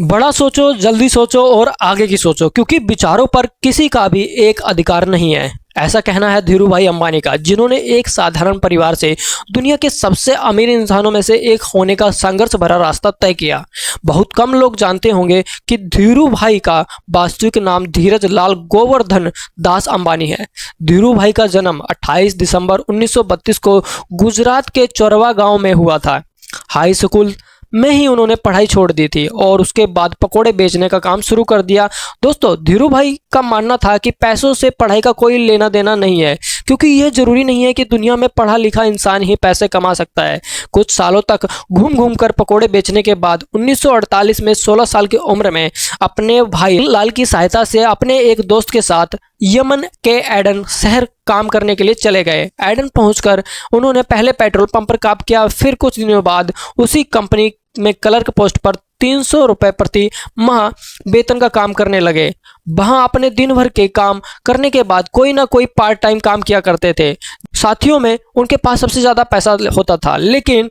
बड़ा सोचो, जल्दी सोचो और आगे की सोचो, क्योंकि विचारों पर किसी का भी एक अधिकार नहीं है। ऐसा कहना है धीरू भाई अंबानी का, जिन्होंने एक साधारण परिवार से दुनिया के सबसे अमीर इंसानों में से एक होने का संघर्ष भरा रास्ता तय किया। बहुत कम लोग जानते होंगे कि धीरू भाई का वास्तविक नाम धीरज लाल गोवर्धन दास अंबानी है। धीरू भाई का जन्म 28 दिसंबर 1932 को गुजरात के चोरवा गांव में हुआ था। हाई स्कूल में ही उन्होंने पढ़ाई छोड़ दी थी और उसके बाद पकोड़े बेचने का काम शुरू कर दिया। दोस्तों, धीरू भाई का मानना था कि पैसों से पढ़ाई का कोई लेना देना नहीं है, क्योंकि यह जरूरी नहीं है कि दुनिया में पढ़ा लिखा इंसान ही पैसे कमा सकता है। कुछ सालों तक घूम घूम कर पकोड़े बेचने के बाद 1948 में 16 साल की उम्र में अपने भाई लाल की सहायता से अपने एक दोस्त के साथ यमन के एडन शहर काम करने के लिए चले गए। एडन पहुंचकर उन्होंने पहले पेट्रोल पंप पर काम किया, फिर कुछ दिनों बाद उसी कंपनी में क्लर्क पोस्ट पर 300 रुपए प्रति माह वेतन का काम करने लगे। वहां अपने दिन भर के काम करने के बाद कोई ना कोई पार्ट टाइम काम किया करते थे। साथियों में उनके पास सबसे ज्यादा पैसा होता था, लेकिन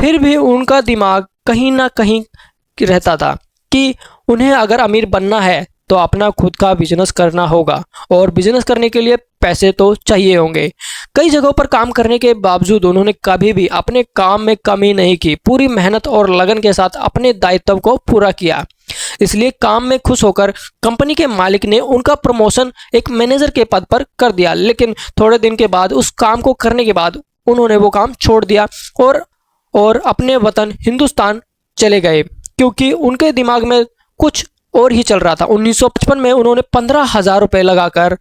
फिर भी उनका दिमाग कहीं ना कहीं रहता था कि उन्हें अगर अमीर बनना है तो अपना खुद का बिजनेस करना होगा, और बिजनेस करने के लिए पैसे तो चाहिए होंगे। कई जगहों पर काम करने के बावजूद उन्होंने कभी भी अपने काम में कमी नहीं की। पूरी मेहनत और लगन के साथ अपने दायित्व को पूरा किया। इसलिए काम में खुश होकर कंपनी के मालिक ने उनका प्रमोशन एक मैनेजर के पद पर कर दिया। लेकिन थोड़े दिन के बाद उस काम को करने के बाद उन्होंने वो काम छोड़ दिया और अपने वतन हिंदुस्तान चले गए, क्योंकि उनके दिमाग में कुछ और ही चल रहा था। 1955 में उन्होंने 15,000 रुपए लगाकर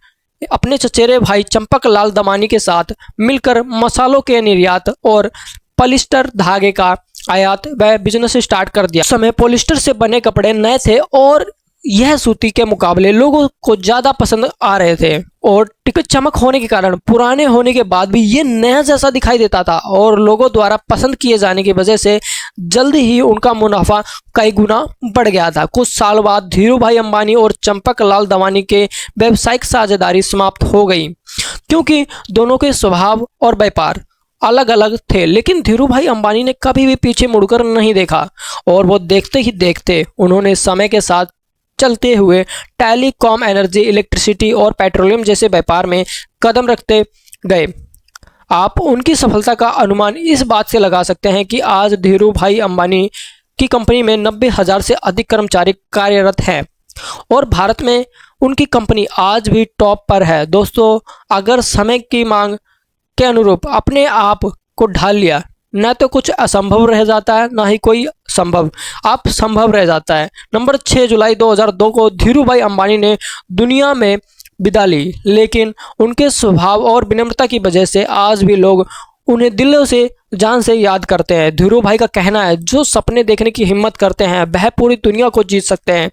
अपने चचेरे भाई चंपक लाल दमानी के साथ मिलकर मसालों के निर्यात और पॉलिस्टर धागे का आयात व बिजनेस स्टार्ट कर दिया। उस समय पॉलिस्टर से बने कपड़े नए थे और यह सूती के मुकाबले लोगों को ज्यादा पसंद आ रहे थे, और टिकट चमक होने के कारण पुराने होने के बाद भी ये नया जैसा दिखाई देता था, और लोगों द्वारा पसंद किए जाने की वजह से जल्दी ही उनका मुनाफा कई गुना बढ़ गया था। कुछ साल बाद धीरू भाई अंबानी और चंपक लाल दमानी के व्यावसायिक साझेदारी समाप्त हो गई, क्योंकि दोनों के स्वभाव और व्यापार अलग अलग थे। लेकिन धीरू भाई अंबानी ने कभी भी पीछे मुड़कर नहीं देखा, और वो देखते ही देखते उन्होंने समय के साथ चलते हुए टेलीकॉम, एनर्जी, इलेक्ट्रिसिटी और पेट्रोलियम जैसे व्यापार में कदम रखते गए। आप उनकी सफलता का अनुमान इस बात से लगा सकते हैं कि आज धीरू भाई अंबानी की कंपनी में 90,000 से अधिक कर्मचारी कार्यरत हैं, और भारत में उनकी कंपनी आज भी टॉप पर है। दोस्तों, अगर समय की मांग के अनुरूप अपने आप को ढाल लिया, न तो कुछ असंभव रह जाता है, ना ही कोई संभव, आप संभव रह जाता है। नंबर 6 जुलाई 2002 को धीरू भाई अंबानी ने दुनिया में विदा ली, लेकिन उनके स्वभाव और विनम्रता की वजह से आज भी लोग उन्हें दिलों से जान से याद करते हैं। धीरू भाई का कहना है, जो सपने देखने की हिम्मत करते हैं वह पूरी दुनिया को जीत सकते हैं।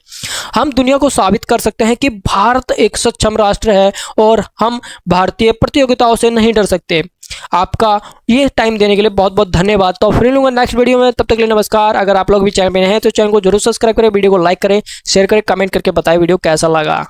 हम दुनिया को साबित कर सकते हैं कि भारत एक सक्षम राष्ट्र है और हम भारतीय प्रतियोगिताओं से नहीं डर सकते। आपका ये टाइम देने के लिए बहुत बहुत धन्यवाद। तो फिर मिलूंगा नेक्स्ट वीडियो में, तब तक के लिए नमस्कार। अगर आप लोग भी चैनल में नए हैं तो चैनल को जरूर सब्सक्राइब करें, वीडियो को लाइक करें, शेयर करें, कमेंट करके बताएं वीडियो कैसा लगा।